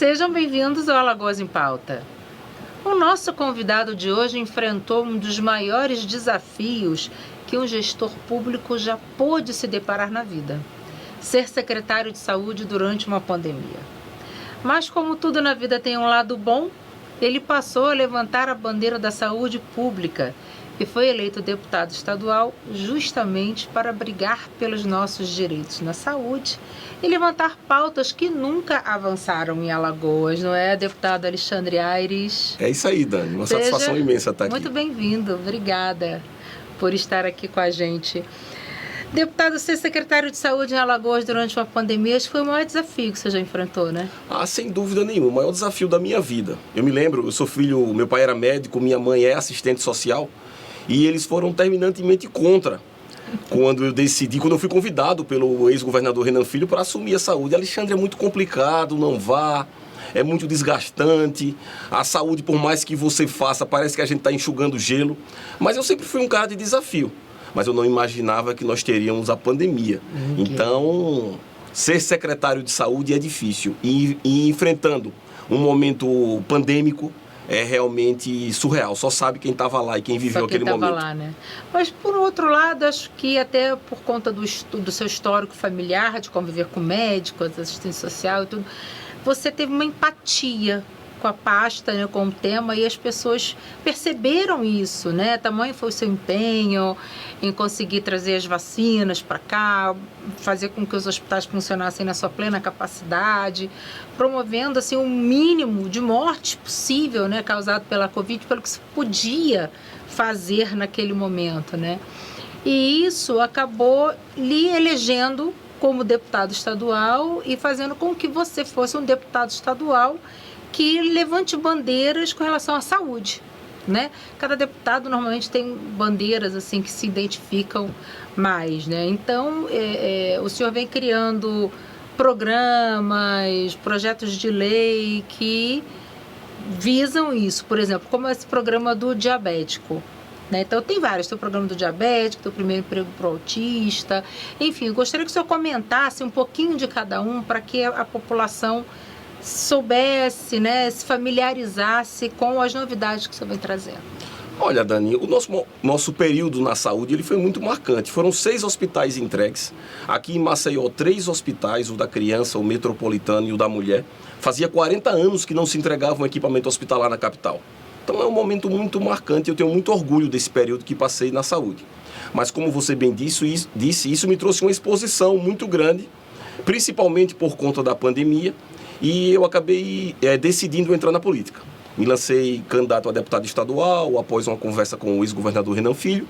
Sejam bem-vindos ao Alagoas em Pauta. O nosso convidado de hoje enfrentou um dos maiores desafios que um gestor público já pôde se deparar na vida: ser secretário de saúde durante uma pandemia. Mas como tudo na vida tem um lado bom, ele passou a levantar a bandeira da saúde pública e foi eleito deputado estadual justamente para brigar pelos nossos direitos na saúde e levantar pautas que nunca avançaram em Alagoas, não é, deputado Alexandre Aires? É isso aí, Dani. Uma satisfação imensa estar aqui. Muito bem-vindo. Obrigada por estar aqui com a gente. Deputado, ser secretário de saúde em Alagoas durante uma pandemia, acho que foi o maior desafio que você já enfrentou, né? Sem dúvida nenhuma, o maior desafio da minha vida. Eu me lembro, eu sou filho, meu pai era médico, minha mãe é assistente social, e eles foram terminantemente contra quando eu fui convidado pelo ex-governador Renan Filho para assumir a saúde. Alexandre, é muito complicado, não vá, é muito desgastante, a saúde, por mais que você faça, parece que a gente está enxugando gelo, mas eu sempre fui um cara de desafio. Mas eu não imaginava que nós teríamos a pandemia. Então, ser secretário de saúde é difícil. E enfrentando um momento pandêmico é realmente surreal. Só sabe quem estava lá e quem viveu aquele momento. Lá, né? Mas, por outro lado, acho que até por conta do seu histórico familiar, de conviver com médicos, assistente social e tudo, você teve uma empatia com a pasta, né, com o tema, e as pessoas perceberam isso, né? Tamanho foi o seu empenho em conseguir trazer as vacinas para cá, fazer com que os hospitais funcionassem na sua plena capacidade, promovendo assim um mínimo de morte possível, né, causado pela Covid, pelo que se podia fazer naquele momento, né? E isso acabou lhe elegendo como deputado estadual e fazendo com que você fosse um deputado estadual que levante bandeiras com relação à saúde, né? Cada deputado normalmente tem bandeiras assim que se identificam mais, né? Então, o senhor vem criando programas, projetos de lei que visam isso, por exemplo, como esse programa do diabético, né? Então, tem vários, tem o programa do diabético, tem o primeiro emprego para o autista, enfim, eu gostaria que o senhor comentasse um pouquinho de cada um para que a população soubesse, né, se familiarizasse com as novidades que o senhor vem trazendo. Olha, Dani, o nosso período na saúde ele foi muito marcante. Foram 6 hospitais entregues. Aqui em Maceió, 3 hospitais, o da criança, o metropolitano e o da mulher. Fazia 40 anos que não se entregava um equipamento hospitalar na capital. Então é um momento muito marcante. Eu tenho muito orgulho desse período que passei na saúde. Mas como você bem disse, isso me trouxe uma exposição muito grande, principalmente por conta da pandemia. E eu acabei decidindo entrar na política. Me lancei candidato a deputado estadual, após uma conversa com o ex-governador Renan Filho,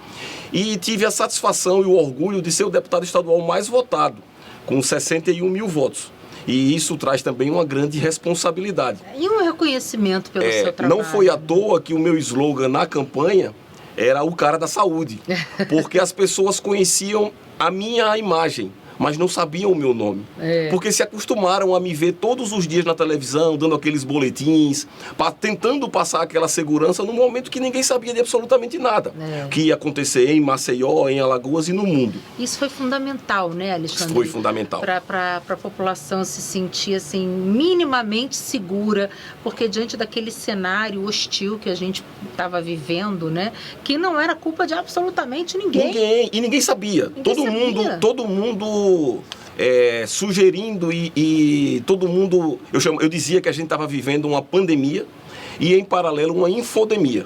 e tive a satisfação e o orgulho de ser o deputado estadual mais votado, com 61 mil votos. E isso traz também uma grande responsabilidade. E um reconhecimento pelo seu trabalho. Não foi à toa que o meu slogan na campanha era o cara da saúde, porque as pessoas conheciam a minha imagem, mas não sabiam o meu nome. Porque se acostumaram a me ver todos os dias na televisão, dando aqueles boletins, tentando passar aquela segurança num momento que ninguém sabia de absolutamente nada. Que ia acontecer em Maceió, em Alagoas e no mundo. Isso foi fundamental, né, Alexandre? Foi fundamental. Para a população se sentir, assim, minimamente segura, porque diante daquele cenário hostil que a gente estava vivendo, né, que não era culpa de absolutamente ninguém. E ninguém sabia. Todo mundo sugerindo e todo mundo... Eu dizia que a gente estava vivendo uma pandemia e, em paralelo, uma infodemia.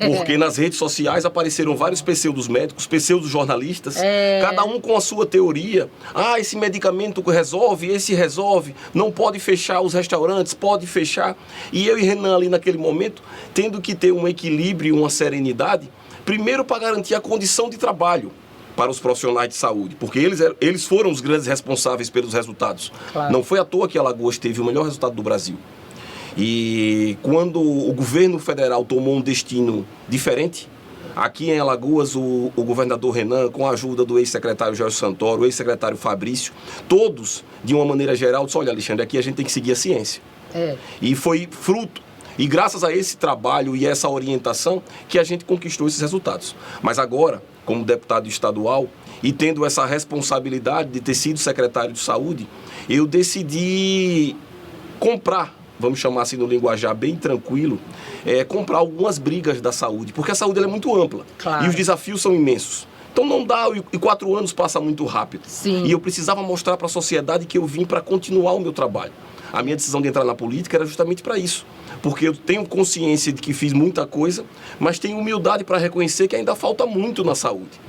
Porque nas redes sociais apareceram vários pseudos médicos, pseudos jornalistas, cada um com a sua teoria. Esse medicamento resolve, esse resolve, não pode fechar os restaurantes, pode fechar. E eu e Renan ali naquele momento, tendo que ter um equilíbrio e uma serenidade, primeiro para garantir a condição de trabalho para os profissionais de saúde, porque eles foram os grandes responsáveis pelos resultados. Claro. Não foi à toa que Alagoas teve o melhor resultado do Brasil. E quando o governo federal tomou um destino diferente, aqui em Alagoas o governador Renan, com a ajuda do ex-secretário Jorge Santoro, o ex-secretário Fabrício, todos, de uma maneira geral, disseram: olha, Alexandre, aqui a gente tem que seguir a ciência. E foi fruto, e graças a esse trabalho e essa orientação, que a gente conquistou esses resultados. Mas agora, como deputado estadual, e tendo essa responsabilidade de ter sido secretário de saúde, eu decidi comprar vamos chamar assim no linguajar bem tranquilo, comprar algumas brigas da saúde, porque a saúde ela é muito ampla. Claro. E os desafios são imensos. Então não dá, e 4 anos passa muito rápido. Sim. E eu precisava mostrar para a sociedade que eu vim para continuar o meu trabalho. A minha decisão de entrar na política era justamente para isso. Porque eu tenho consciência de que fiz muita coisa, mas tenho humildade para reconhecer que ainda falta muito na saúde.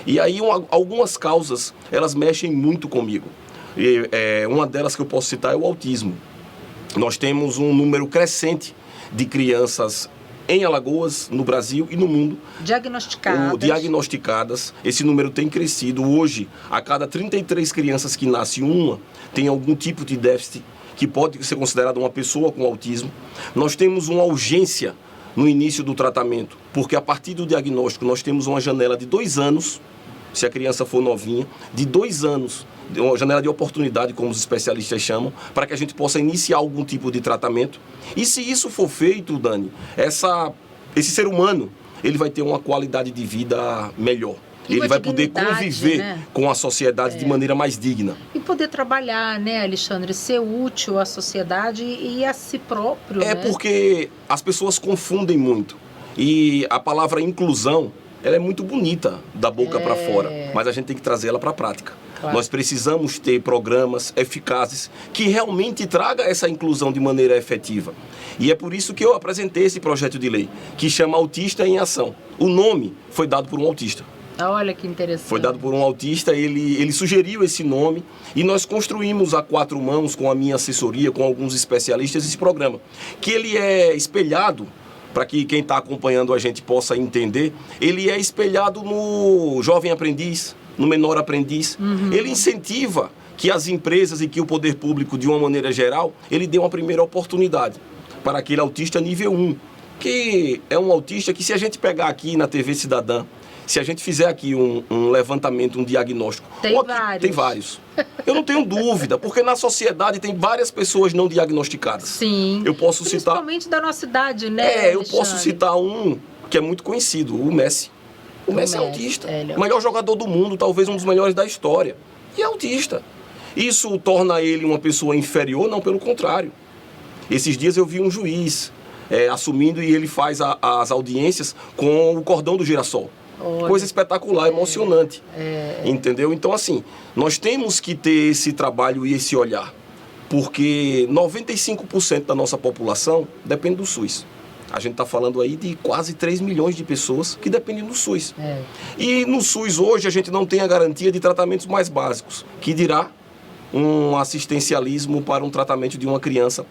E aí algumas causas, elas mexem muito comigo. E, uma delas que eu posso citar é o autismo. Nós temos um número crescente de crianças em Alagoas, no Brasil e no mundo. Diagnosticadas. Esse número tem crescido. Hoje, a cada 33 crianças que nasce, uma tem algum tipo de déficit que pode ser considerada uma pessoa com autismo. Nós temos uma urgência no início do tratamento, porque a partir do diagnóstico nós temos uma janela de 2 anos, se a criança for novinha, de 2 anos, uma janela de oportunidade, como os especialistas chamam, para que a gente possa iniciar algum tipo de tratamento. E se isso for feito, Dani, esse ser humano, ele vai ter uma qualidade de vida melhor. Ele vai poder conviver, né, com a sociedade de maneira mais digna. E poder trabalhar, né, Alexandre, ser útil à sociedade e a si próprio. É, né? Porque as pessoas confundem muito. E a palavra inclusão, ela é muito bonita da boca para fora, mas a gente tem que trazer ela para a prática. Claro. Nós precisamos ter programas eficazes que realmente tragam essa inclusão de maneira efetiva. E é por isso que eu apresentei esse projeto de lei, que chama Autista em Ação. O nome foi dado por um autista. Olha que interessante. Foi dado por um autista, ele sugeriu esse nome e nós construímos a 4 mãos, com a minha assessoria, com alguns especialistas, esse programa. Que ele é espelhado, para que quem está acompanhando a gente possa entender, ele é espelhado no jovem aprendiz, no menor aprendiz. Ele incentiva que as empresas e que o poder público, de uma maneira geral, ele dê uma primeira oportunidade para aquele autista nível 1, que é um autista que, se a gente pegar aqui na TV Cidadã, se a gente fizer aqui um levantamento, um diagnóstico... Tem vários. Eu não tenho dúvida, porque na sociedade tem várias pessoas não diagnosticadas. Sim. Eu posso citar... Principalmente da nossa idade, né, eu posso citar um que é muito conhecido, o Messi. O Messi é autista. O melhor jogador do mundo, talvez um dos melhores da história. E é autista. Isso torna ele uma pessoa inferior? Não, pelo contrário. Esses dias eu vi um juiz assumindo, e ele faz as audiências com o cordão do girassol. Coisa espetacular, emocionante. Entendeu? Então, assim, nós temos que ter esse trabalho e esse olhar. Porque 95% da nossa população depende do SUS. A gente está falando aí de quase 3 milhões de pessoas que dependem do SUS. E no SUS hoje a gente não tem a garantia de tratamentos mais básicos, que dirá um assistencialismo para um tratamento de uma criança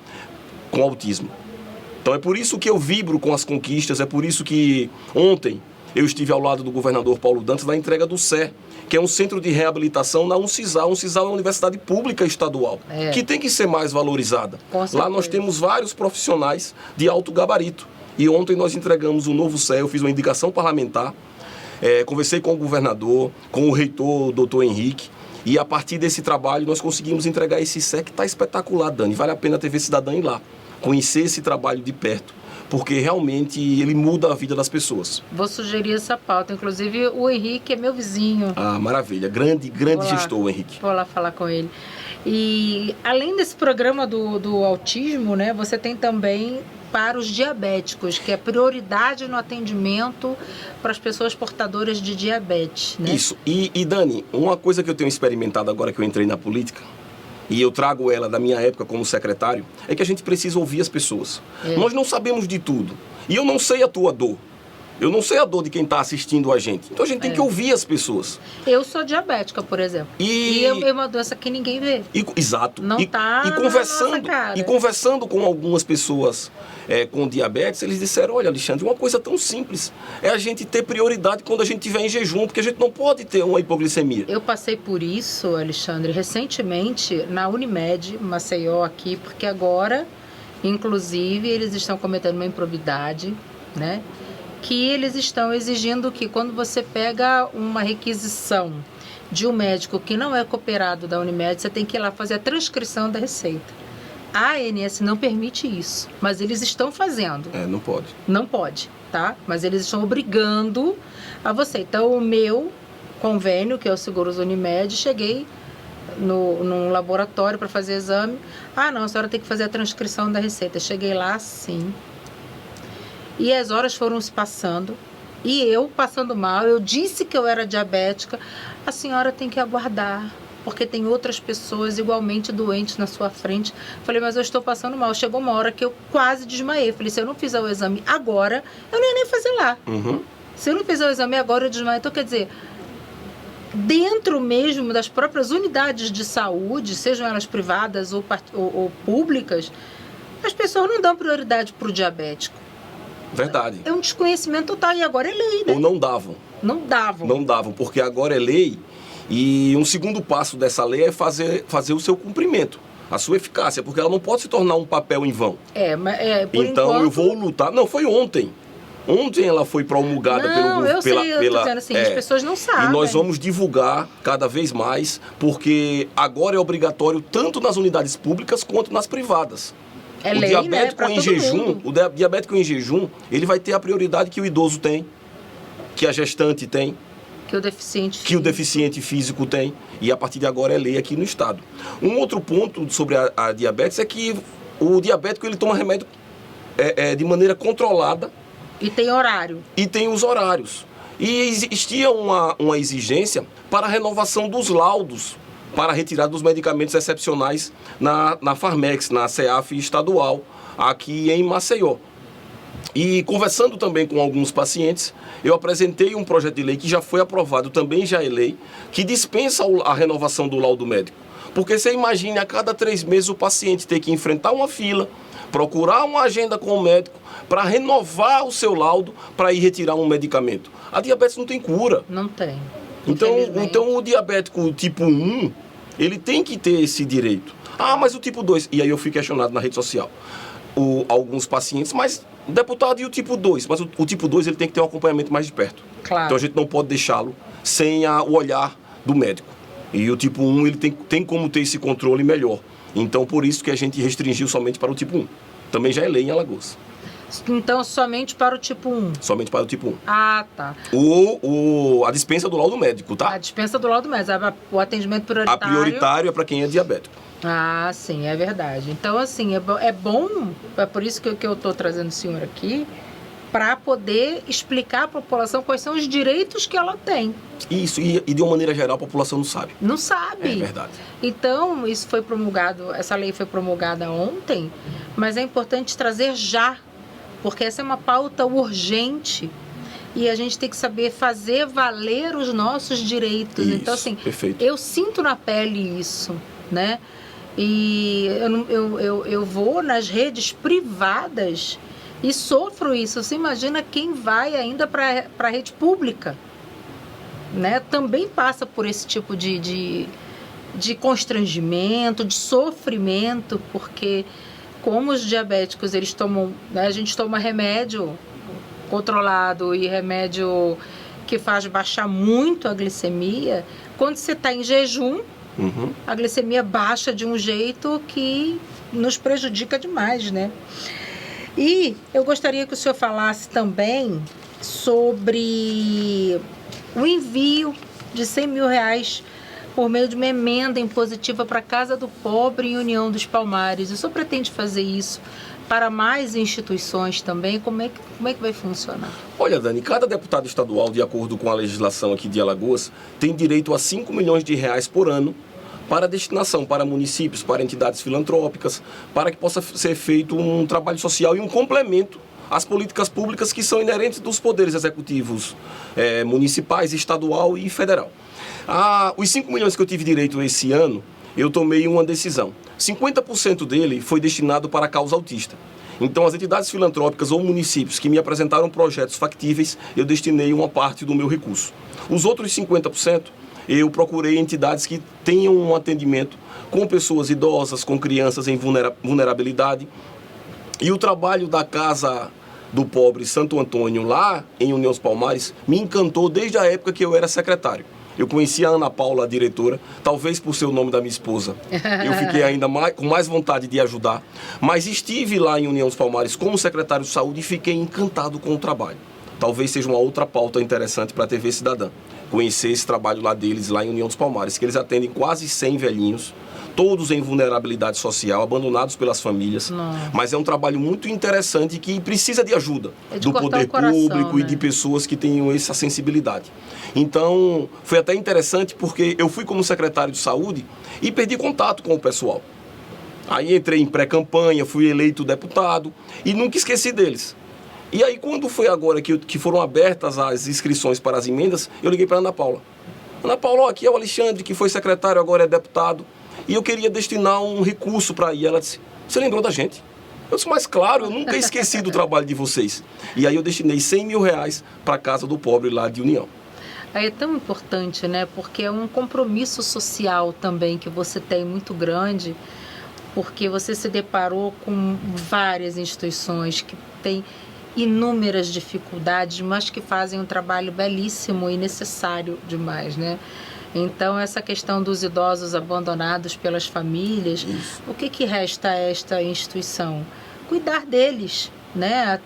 com autismo. Então é por isso que eu vibro com as conquistas, é por isso que ontem eu estive ao lado do governador Paulo Dantas na entrega do CER, que é um centro de reabilitação na Uncisal. Uncisal é uma universidade pública estadual, que tem que ser mais valorizada. Lá nós temos vários profissionais de alto gabarito. E ontem nós entregamos um novo CER, eu fiz uma indicação parlamentar, conversei com o governador, com o reitor, o doutor Henrique, e a partir desse trabalho nós conseguimos entregar esse CER que está espetacular, Dani. Vale a pena a TV Cidadã ir lá, conhecer esse trabalho de perto, porque realmente ele muda a vida das pessoas. Vou sugerir essa pauta. Inclusive, o Henrique é meu vizinho. Ah, maravilha. Grande gestor, o Henrique. Vou lá falar com ele. E além desse programa do autismo, né, você tem também para os diabéticos, que é prioridade no atendimento para as pessoas portadoras de diabetes, né? Isso. E Dani, uma coisa que eu tenho experimentado agora que eu entrei na política, e eu trago ela da minha época como secretário, é que a gente precisa ouvir as pessoas. Nós não sabemos de tudo. E eu não sei a tua dor. Eu não sei a dor de quem está assistindo a gente. Então a gente tem que ouvir as pessoas. Eu sou diabética, por exemplo. E é uma doença que ninguém vê. Exato. Não está na nossa cara. E conversando com algumas pessoas com diabetes, eles disseram: olha, Alexandre, uma coisa tão simples é a gente ter prioridade quando a gente estiver em jejum, porque a gente não pode ter uma hipoglicemia. Eu passei por isso, Alexandre, recentemente na Unimed, Maceió aqui, porque agora, inclusive, eles estão cometendo uma improbidade, né? Que eles estão exigindo que quando você pega uma requisição de um médico que não é cooperado da Unimed, você tem que ir lá fazer a transcrição da receita. A ANS não permite isso, mas eles estão fazendo. Não pode. Não pode, tá? Mas eles estão obrigando a você. Então, o meu convênio, que é o Seguros Unimed, cheguei num laboratório para fazer exame. Ah, não, a senhora tem que fazer a transcrição da receita. Cheguei lá, sim. E as horas foram se passando. E eu passando mal, eu disse que eu era diabética. A senhora tem que aguardar, porque tem outras pessoas igualmente doentes na sua frente. Falei, mas eu estou passando mal. Chegou uma hora que eu quase desmaiei. Falei, se eu não fizer o exame agora, eu não ia nem fazer lá. Se eu não fizer o exame agora, eu desmaio. Então, quer dizer, dentro mesmo das próprias unidades de saúde, sejam elas privadas ou públicas, as pessoas não dão prioridade para o diabético. Verdade. É um desconhecimento total. E agora é lei, né? Ou não davam. Não davam. Não davam, porque agora é lei. E um segundo passo dessa lei é fazer o seu cumprimento, a sua eficácia, porque ela não pode se tornar um papel em vão. Por então enquanto... eu vou lutar. Não, foi ontem. Ontem ela foi promulgada eu sei, eu tô dizendo assim, as pessoas não sabem. E nós vamos divulgar cada vez mais, porque agora é obrigatório tanto nas unidades públicas quanto nas privadas. É lei, né? O diabético em jejum, ele vai ter a prioridade que o idoso tem, que a gestante tem, que o deficiente físico tem, e a partir de agora é lei aqui no estado. Um outro ponto sobre a diabetes é que o diabético ele toma remédio de maneira controlada. E tem horário. E tem os horários. E existia uma exigência para a renovação dos laudos para a retirada dos medicamentos excepcionais na Farmex, na CEAF estadual, aqui em Maceió. E conversando também com alguns pacientes, eu apresentei um projeto de lei que já foi aprovado, também já é lei, que dispensa a renovação do laudo médico. Porque você imagine, a cada 3 meses o paciente ter que enfrentar uma fila, procurar uma agenda com o médico para renovar o seu laudo para ir retirar um medicamento. A diabetes não tem cura. Não tem. Então o diabético tipo 1, ele tem que ter esse direito. Ah, mas o tipo 2... E aí eu fui questionado na rede social. Alguns pacientes, mas deputado e o tipo 2? Mas o tipo 2 ele tem que ter um acompanhamento mais de perto. Claro. Então a gente não pode deixá-lo sem o olhar do médico. E o tipo 1 ele tem como ter esse controle melhor. Então por isso que a gente restringiu somente para o tipo 1. Também já é lei em Alagoas. Então, somente para o tipo 1? Somente para o tipo 1. Ah, tá. A dispensa do laudo médico, tá? A dispensa do laudo médico. O atendimento prioritário... A prioritário é para quem é diabético. Ah, sim, é verdade. Então, assim, é bom, é por isso que eu estou trazendo o senhor aqui, para poder explicar à população quais são os direitos que ela tem. Isso, e de uma maneira geral a população não sabe. Não sabe. É verdade. Então, isso foi promulgado, essa lei foi promulgada ontem, mas é importante trazer já, porque essa é uma pauta urgente e a gente tem que saber fazer valer os nossos direitos. Isso, então, assim, perfeito. Eu sinto na pele isso, né? E eu vou nas redes privadas e sofro isso. Você imagina quem vai ainda para a rede pública, né? Também passa por esse tipo de constrangimento, de sofrimento, porque como os diabéticos, eles tomam, né, a gente toma remédio controlado e remédio que faz baixar muito a glicemia, quando você está em jejum, a glicemia baixa de um jeito que nos prejudica demais, né? E eu gostaria que o senhor falasse também sobre o envio de R$100.000 por meio de uma emenda impositiva para a Casa do Pobre em União dos Palmares. O senhor pretende fazer isso para mais instituições também? Como é que vai funcionar? Olha, Dani, cada deputado estadual, de acordo com a legislação aqui de Alagoas, tem direito a R$5 milhões por ano para destinação para municípios, para entidades filantrópicas, para que possa ser feito um trabalho social e um complemento às políticas públicas que são inerentes dos poderes executivos municipais, estadual e federal. Os 5 milhões que eu tive direito esse ano, eu tomei uma decisão. 50% dele foi destinado para a causa autista. Então, as entidades filantrópicas ou municípios que me apresentaram projetos factíveis, eu destinei uma parte do meu recurso. Os outros 50%, eu procurei entidades que tenham um atendimento com pessoas idosas, com crianças em vulnerabilidade. E o trabalho da Casa do Pobre Santo Antônio, lá em União dos Palmares, me encantou desde a época que eu era secretário. Eu conheci a Ana Paula, a diretora, talvez por ser o nome da minha esposa. Eu fiquei ainda com mais vontade de ajudar. Mas estive lá em União dos Palmares como secretário de saúde e fiquei encantado com o trabalho. talvez seja uma outra pauta interessante para a TV Cidadã. Conhecer esse trabalho lá deles, lá em União dos Palmares, que eles atendem quase 100 velhinhos, todos em vulnerabilidade social, abandonados pelas famílias. Nossa. Mas é um trabalho muito interessante que precisa de ajuda de do poder público, né? E de pessoas que tenham essa sensibilidade. Então, foi até interessante porque eu fui como secretário de saúde e perdi contato com o pessoal. Aí entrei em pré-campanha, fui eleito deputado e nunca esqueci deles. E aí, quando foi agora que foram abertas as inscrições para as emendas, eu liguei para a Ana Paula. Ana Paula, ó, aqui é o Alexandre, que foi secretário, agora é deputado. E eu queria destinar um recurso para ir. Ela disse, você lembrou da gente? Eu disse, mas claro, eu nunca esqueci do trabalho de vocês. E aí eu destinei 100 mil reais para a Casa do Pobre lá de União. Aí é tão importante, né? Porque é um compromisso social também que você tem muito grande, porque você se deparou com várias instituições que têm inúmeras dificuldades, mas que fazem um trabalho belíssimo e necessário demais, né? Então, essa questão dos idosos abandonados pelas famílias, Isso. O que resta a esta instituição? Cuidar deles, né?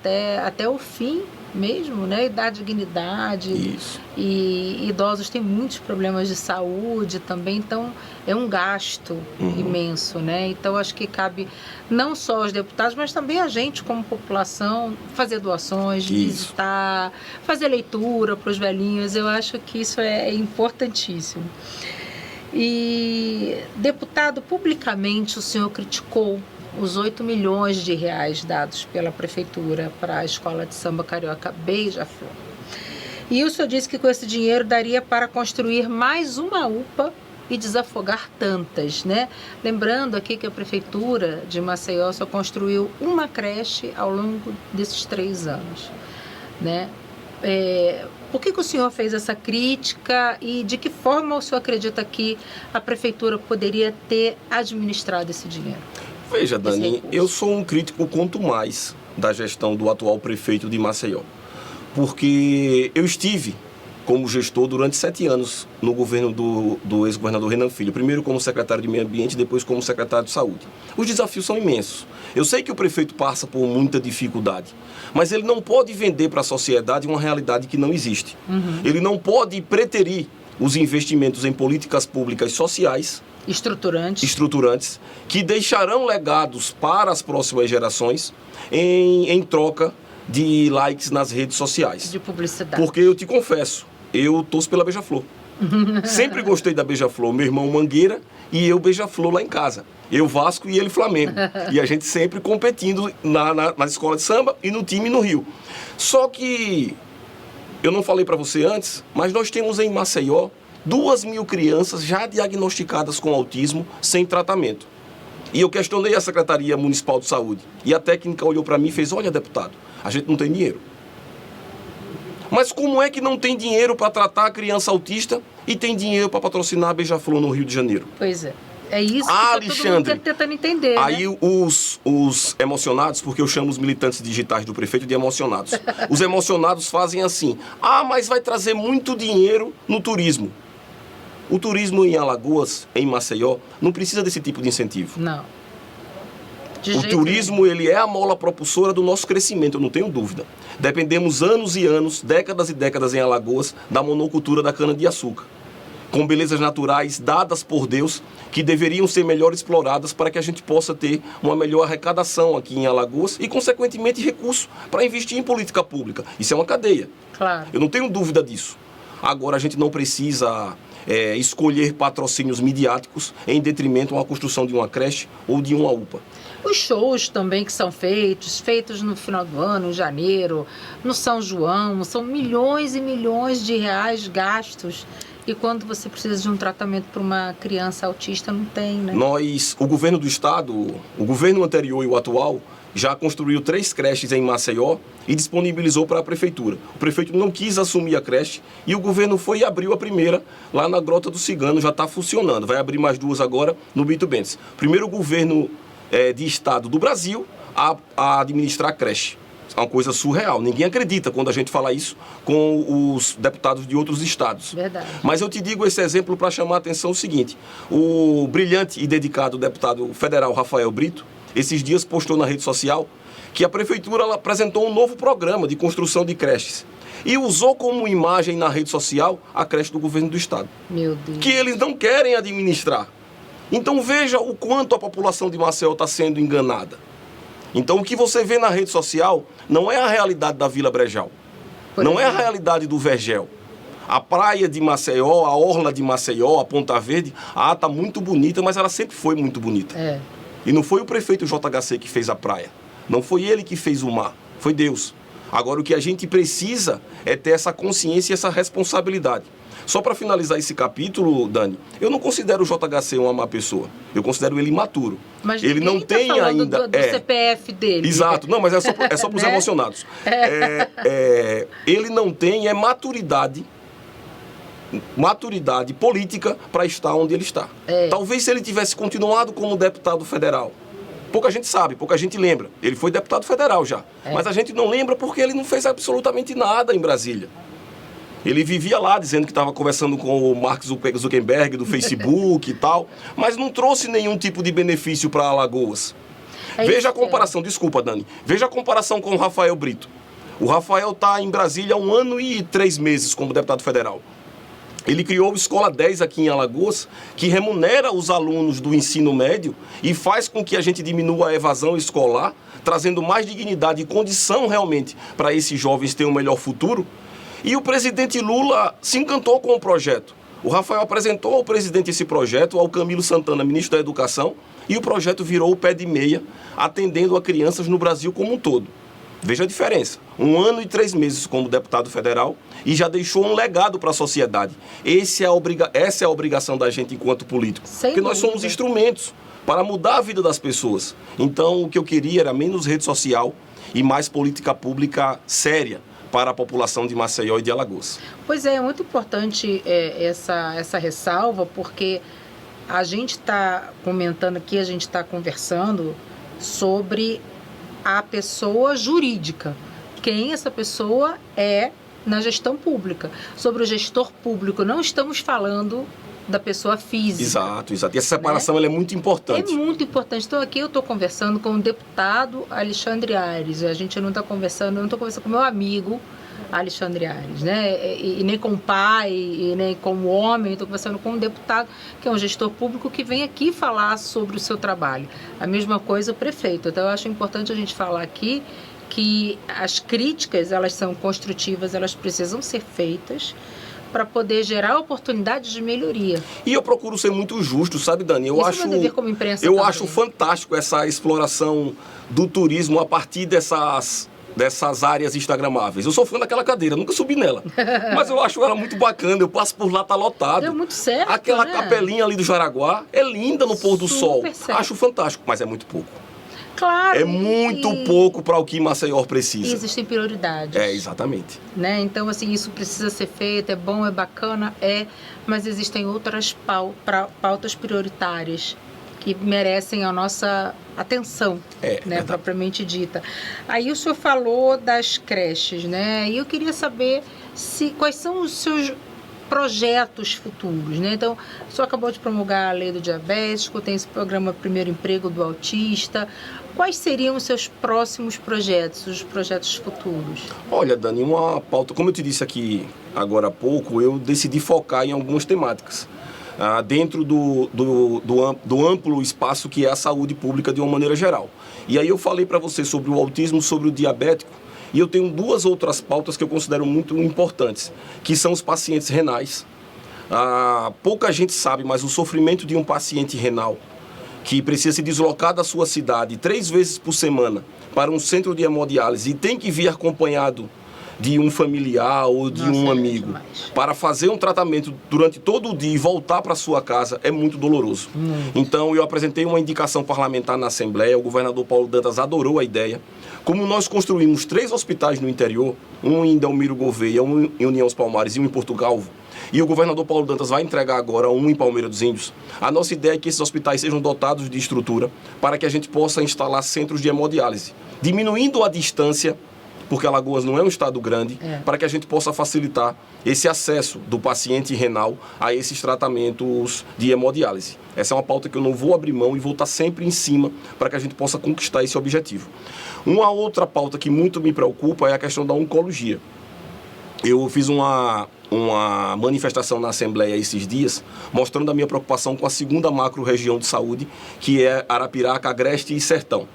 Até o fim mesmo, né? E dar dignidade. Isso. E idosos têm muitos problemas de saúde também, então é um gasto imenso, né? Então, acho que cabe não só aos deputados, mas também a gente, como população, fazer doações, visitar, fazer leitura para os velhinhos. Eu acho que isso é importantíssimo. E, deputado, publicamente o senhor criticou os 8 milhões de reais dados pela prefeitura para a Escola de Samba Carioca Beija-Flor. E o senhor disse que com esse dinheiro daria para construir mais uma UPA e desafogar tantas, né? Lembrando aqui que a prefeitura de Maceió só construiu uma creche ao longo desses 3 anos, né? Por que o senhor fez essa crítica e de que forma o senhor acredita que a prefeitura poderia ter administrado esse dinheiro? Veja, Dani, eu sou um crítico quanto mais da gestão do atual prefeito de Maceió, porque eu estive como gestor durante 7 anos no governo do ex-governador Renan Filho, primeiro como secretário de Meio Ambiente, depois como secretário de Saúde. Os desafios são imensos. Eu sei que o prefeito passa por muita dificuldade, mas ele não pode vender para a sociedade uma realidade que não existe. Ele não pode preterir os investimentos em políticas públicas sociais estruturantes, que deixarão legados para as próximas gerações em troca de likes nas redes sociais. De publicidade. Porque eu te confesso, eu torço pela Beija-Flor. Sempre gostei da Beija-Flor, meu irmão Mangueira e eu Beija-Flor lá em casa. Eu Vasco e ele Flamengo. E a gente sempre competindo na escola de samba e no time no Rio. Só que, eu não falei para você antes, mas nós temos em Maceió 2.000 crianças já diagnosticadas com autismo sem tratamento. E eu questionei a Secretaria Municipal de Saúde. E a técnica olhou para mim e fez, olha, deputado, a gente não tem dinheiro. Mas como é que não tem dinheiro para tratar a criança autista e tem dinheiro para patrocinar a Beija-Flor no Rio de Janeiro? Pois é. É isso que Alexandre, todo mundo tentando entender, aí, né? Os emocionados, porque eu chamo os militantes digitais do prefeito de emocionados. Os emocionados fazem assim, mas vai trazer muito dinheiro no turismo. O turismo em Alagoas, em Maceió, não precisa desse tipo de incentivo. Não. O turismo, ele é a mola propulsora do nosso crescimento, eu não tenho dúvida. Dependemos anos e anos, décadas e décadas em Alagoas, da monocultura da cana-de-açúcar, com belezas naturais dadas por Deus, que deveriam ser melhor exploradas para que a gente possa ter uma melhor arrecadação aqui em Alagoas e, consequentemente, recursos para investir em política pública. Isso é uma cadeia. Claro. Eu não tenho dúvida disso. Agora, a gente não precisa escolher patrocínios midiáticos em detrimento à construção de uma creche ou de uma UPA. Os shows também que são feitos no final do ano, em janeiro, no São João, são milhões e milhões de reais gastos. E quando você precisa de um tratamento para uma criança autista, não tem, né? O governo do estado, o governo anterior e o atual, já construiu 3 creches em Maceió e disponibilizou para a prefeitura. O prefeito não quis assumir a creche e o governo foi e abriu a primeira lá na Grota do Cigano, já está funcionando. Vai abrir mais 2 agora no Bento Bentes. Primeiro governo de estado do Brasil a administrar a creche. É uma coisa surreal. Ninguém acredita quando a gente fala isso com os deputados de outros estados. Verdade. Mas eu te digo esse exemplo para chamar a atenção o seguinte. O brilhante e dedicado deputado federal Rafael Brito, esses dias postou na rede social que a prefeitura ela apresentou um novo programa de construção de creches e usou como imagem na rede social a creche do governo do estado. Meu Deus. Que eles não querem administrar. Então veja o quanto a população de Maceió está sendo enganada. Então o que você vê na rede social não é a realidade da Vila Brejal. Não é a realidade do Vergel. A praia de Maceió, a orla de Maceió, a Ponta Verde, está muito bonita, mas ela sempre foi muito bonita. É. E não foi o prefeito JHC que fez a praia. Não foi ele que fez o mar. Foi Deus. Agora, o que a gente precisa é ter essa consciência e essa responsabilidade. Só para finalizar esse capítulo, Dani, eu não considero o JHC uma má pessoa. Eu considero ele imaturo. Mas ele não tem ainda... do CPF dele. Exato. Não, mas é só para os emocionados. Ele não tem maturidade política para estar onde ele está. Talvez se ele tivesse continuado como deputado federal. Pouca gente sabe, pouca gente lembra. Ele foi deputado federal já. Mas a gente não lembra porque ele não fez absolutamente nada em Brasília. Ele vivia lá dizendo que estava conversando com o Mark Zuckerberg do Facebook e tal, mas não trouxe nenhum tipo de benefício para Alagoas. Veja a comparação, desculpa, Dani, veja a comparação com o Rafael Brito. O Rafael está em Brasília há 1 ano e 3 meses como deputado federal. Ele criou o Escola 10 aqui em Alagoas, que remunera os alunos do ensino médio e faz com que a gente diminua a evasão escolar, trazendo mais dignidade e condição realmente para esses jovens terem um melhor futuro. E o presidente Lula se encantou com o projeto. O Rafael apresentou ao presidente esse projeto, ao Camilo Santana, ministro da Educação, e o projeto virou o pé de meia, atendendo a crianças no Brasil como um todo. Veja a diferença. 1 ano e 3 meses como deputado federal e já deixou um legado para a sociedade. Essa é a obrigação da gente enquanto político. Porque nós somos instrumentos para mudar a vida das pessoas. Então, o que eu queria era menos rede social e mais política pública séria para a população de Maceió e de Alagoas. Pois é muito importante essa ressalva, porque a gente está comentando aqui, a gente está conversando sobre a pessoa jurídica. Quem essa pessoa é na gestão pública. Sobre o gestor público, não estamos falando da pessoa física. Exato. E essa separação ela é muito importante. É muito importante. Então aqui eu estou conversando com o deputado Alexandre Aires. A gente não está conversando, eu não estou conversando com meu amigo Alexandre Aires, né? E nem com o pai, e nem com o homem. Estou conversando com um deputado que é um gestor público que vem aqui falar sobre o seu trabalho. A mesma coisa o prefeito. Então eu acho importante a gente falar aqui que as críticas, elas são construtivas, elas precisam ser feitas para poder gerar oportunidades de melhoria. E eu procuro ser muito justo, sabe, Dani? Eu acho, é meu dever como imprensa eu também. acho fantástico essa exploração do turismo a partir dessas áreas instagramáveis. Eu sou fã daquela cadeira, nunca subi nela. Mas eu acho ela muito bacana, eu passo por lá, tá lotado. Deu muito certo, aquela né? capelinha ali do Jaraguá é linda no pôr do sol. Certo. Acho fantástico, mas é muito pouco. Claro. É muito pouco para o que Maceió precisa. E existem prioridades. Exatamente. Né? Então, assim, isso precisa ser feito, é bom, é bacana, mas existem outras pautas prioritárias que merecem a nossa atenção, né, propriamente dita. Aí o senhor falou das creches, né? E eu queria saber quais são os seus projetos futuros, né? Então, o senhor acabou de promulgar a lei do diabético, tem esse programa Primeiro Emprego do Autista. Quais seriam os seus próximos projetos, os projetos futuros? Olha, Dani, uma pauta, como eu te disse aqui agora há pouco, eu decidi focar em algumas temáticas. Dentro do amplo espaço que é a saúde pública de uma maneira geral. E aí eu falei para você sobre o autismo, sobre o diabético, e eu tenho 2 outras pautas que eu considero muito importantes, que são os pacientes renais. Pouca gente sabe, mas o sofrimento de um paciente renal que precisa se deslocar da sua cidade 3 vezes por semana para um centro de hemodiálise e tem que vir acompanhado de um familiar ou de um amigo para fazer um tratamento durante todo o dia e voltar para sua casa é muito doloroso. Então eu apresentei uma indicação parlamentar na Assembleia, o governador Paulo Dantas adorou a ideia. Como nós construímos 3 hospitais no interior, um em Delmiro Gouveia, um em União dos Palmares e um em Portugal, e o governador Paulo Dantas vai entregar agora um em Palmeira dos Índios, a nossa ideia é que esses hospitais sejam dotados de estrutura para que a gente possa instalar centros de hemodiálise, diminuindo a distância porque Alagoas não é um estado grande, para que a gente possa facilitar esse acesso do paciente renal a esses tratamentos de hemodiálise. Essa é uma pauta que eu não vou abrir mão e vou estar sempre em cima para que a gente possa conquistar esse objetivo. Uma outra pauta que muito me preocupa é a questão da oncologia. Eu fiz uma manifestação na Assembleia esses dias, mostrando a minha preocupação com a segunda macro-região de saúde, que é Arapiraca, Agreste e Sertão.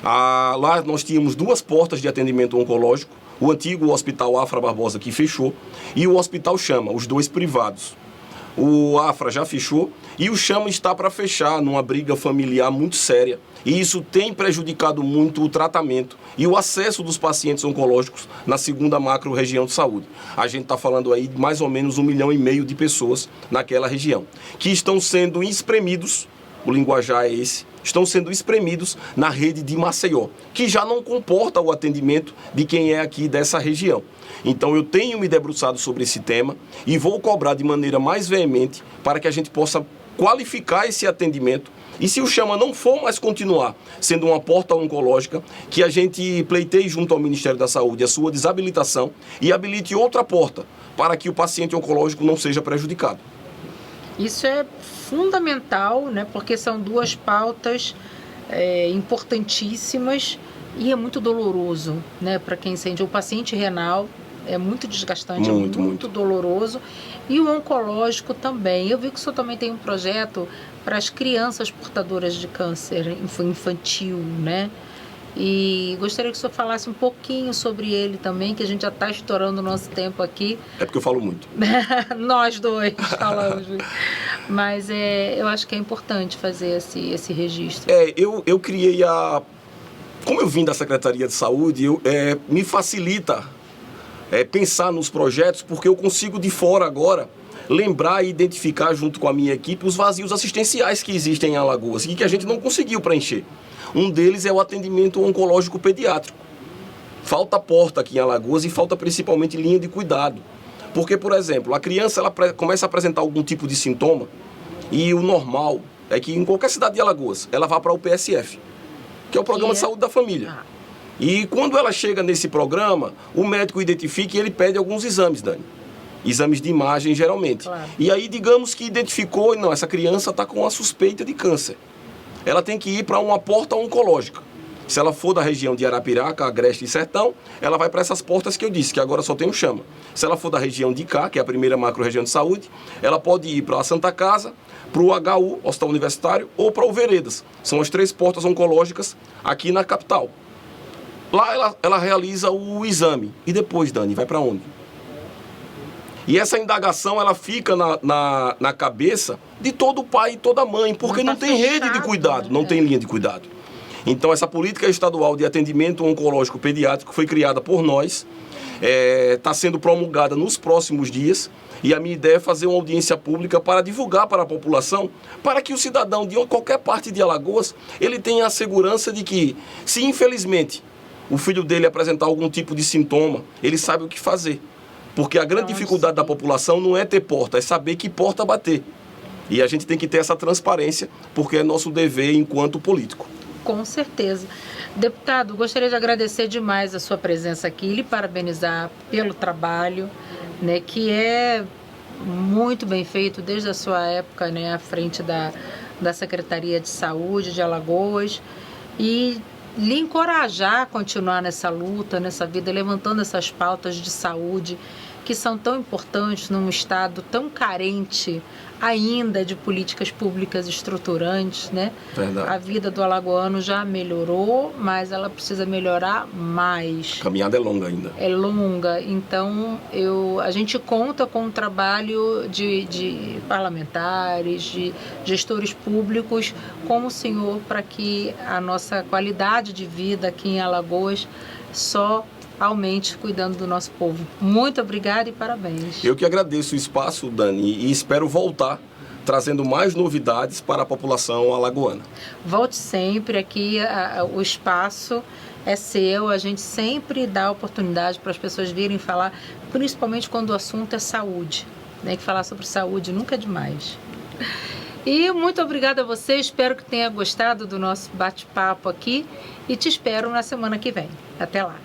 Lá nós tínhamos 2 portas de atendimento oncológico, o antigo Hospital Afra Barbosa, que fechou, e o Hospital Chama, os 2 privados. O Afra já fechou e o Chama está para fechar numa briga familiar muito séria. E isso tem prejudicado muito o tratamento e o acesso dos pacientes oncológicos na segunda macro-região de saúde. A gente está falando aí de mais ou menos 1,5 milhão de pessoas naquela região, que estão sendo espremidos, o linguajar é esse, estão sendo espremidos na rede de Maceió, que já não comporta o atendimento de quem é aqui dessa região. Então eu tenho me debruçado sobre esse tema e vou cobrar de maneira mais veemente para que a gente possa qualificar esse atendimento. E se o Chama não for mais continuar sendo uma porta oncológica, que a gente pleiteie junto ao Ministério da Saúde a sua desabilitação e habilite outra porta para que o paciente oncológico não seja prejudicado. Isso é fundamental, né? Porque são 2 pautas importantíssimas e é muito doloroso, né? Para quem sente o paciente renal. É muito desgastante, muito doloroso. E o oncológico também. Eu vi que o senhor também tem um projeto para as crianças portadoras de câncer infantil, né? E gostaria que o senhor falasse um pouquinho sobre ele também, que a gente já está estourando o nosso tempo aqui. É porque eu falo muito. Nós 2 falamos. Mas eu acho que é importante fazer esse registro. Eu criei Como eu vim da Secretaria de Saúde, me facilita pensar nos projetos, porque eu consigo de fora agora lembrar e identificar junto com a minha equipe os vazios assistenciais que existem em Alagoas e que a gente não conseguiu preencher. Um deles é o atendimento oncológico pediátrico. Falta porta aqui em Alagoas e falta principalmente linha de cuidado. Porque, por exemplo, a criança ela começa a apresentar algum tipo de sintoma e o normal é que em qualquer cidade de Alagoas ela vá para o PSF, que é o Programa de Saúde da Família. E quando ela chega nesse programa, o médico identifica e ele pede alguns exames, Dani. Exames de imagem, geralmente. Claro. E aí, digamos que identificou, não, essa criança está com a suspeita de câncer. Ela tem que ir para uma porta oncológica. Se ela for da região de Arapiraca, Agreste e Sertão, ela vai para essas portas que eu disse, que agora só tem o Chama. Se ela for da região de Cá, que é a primeira macro-região de saúde, ela pode ir para a Santa Casa, para o HU, Hospital Universitário, ou para o Veredas. São as 3 portas oncológicas aqui na capital. Lá ela realiza o exame. E depois, Dani, vai para onde? E essa indagação, ela fica na cabeça de todo pai e toda mãe, porque não tem rede de cuidado, não tem linha de cuidado. Então, essa política estadual de atendimento oncológico pediátrico foi criada por nós, está sendo promulgada nos próximos dias, e a minha ideia é fazer uma audiência pública para divulgar para a população, para que o cidadão de qualquer parte de Alagoas, ele tenha a segurança de que, se infelizmente o filho dele apresentar algum tipo de sintoma, ele sabe o que fazer. Porque a grande dificuldade da população não é ter porta, é saber que porta bater. E a gente tem que ter essa transparência, porque é nosso dever enquanto político. Com certeza. Deputado, gostaria de agradecer demais a sua presença aqui e lhe parabenizar pelo trabalho, né, que é muito bem feito desde a sua época, né, à frente da Secretaria de Saúde de Alagoas, e lhe encorajar a continuar nessa luta, nessa vida, levantando essas pautas de saúde que são tão importantes num estado tão carente ainda de políticas públicas estruturantes, né? Verdade. A vida do alagoano já melhorou, mas ela precisa melhorar mais. A caminhada é longa ainda. É longa, então a gente conta com o trabalho de parlamentares, de gestores públicos, como o senhor, para que a nossa qualidade de vida aqui em Alagoas só aumente cuidando do nosso povo. Muito obrigada e parabéns. Eu que agradeço o espaço, Dani, e espero voltar trazendo mais novidades para a população alagoana. Volte sempre aqui, o espaço é seu, a gente sempre dá oportunidade para as pessoas virem falar, principalmente quando o assunto é saúde, né? Que falar sobre saúde nunca é demais. E muito obrigada a você, espero que tenha gostado do nosso bate-papo aqui e te espero na semana que vem. Até lá.